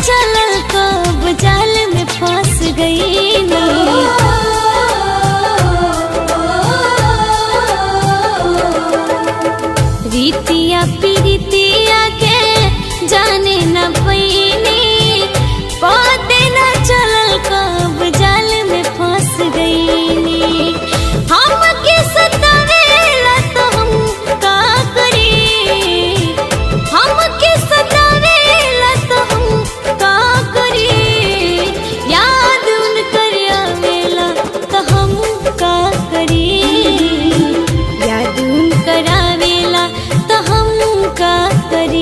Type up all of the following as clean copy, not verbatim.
चलल कब जाल में फंस गई रीतिया पीरितिया के जाने न पैनी पते न चलल कब जाल में फंस गई हमके सतावेला तो हम का करी हमके सतावेला तो हम का करी याद उनकर आवेला तो हम का करी याद उनकर आवेला तो हम का करी।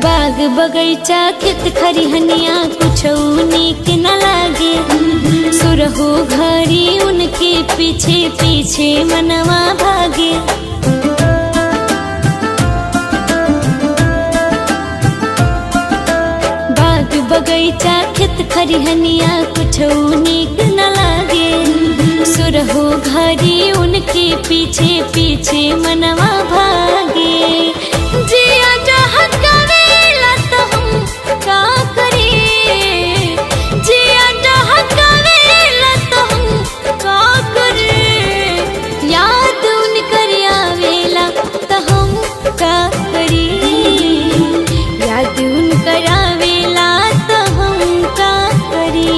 बाग बगैचा खेत खरिहनिया कुछ नीक न लागे सुरहु घड़ी उनके पीछे पीछे मनवा भागे बाग बगैचा खेत खरिहनिया कुछ नीक न लागे सुरहु घड़ी उनके पीछे पीछे मनवा भागे जिया डहकावेला तो हम का करी जिया डहकावेला तो हम का करी याद उनकर आवेला तो हम का करी याद उनकर आवेला तो हम का करी।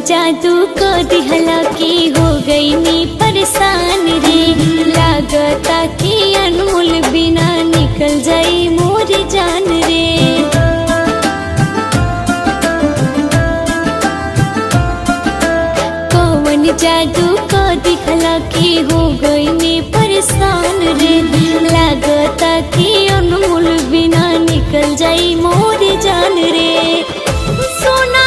जादू को दिहला की हो गई नी परेशान रे लागता कि अनमोल बिना निकल जाई मोरी जान रे कौन जादू को दिखला की हो गई नी परेशान रे लागता कि अनमोल बिना निकल जाई मोरी जान रे सोना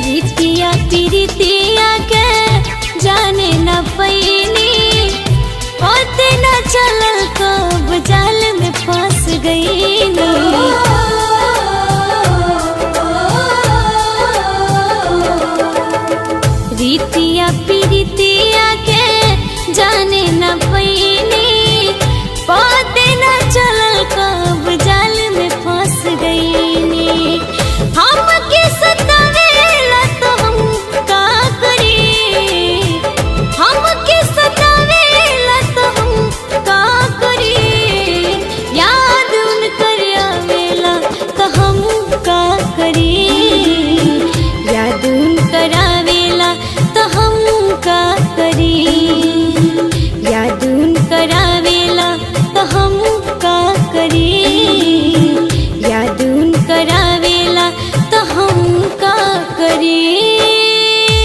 रीतिया पीरितिया के जाने न पैनी पते न चलल कब जाल में फंस गई रीति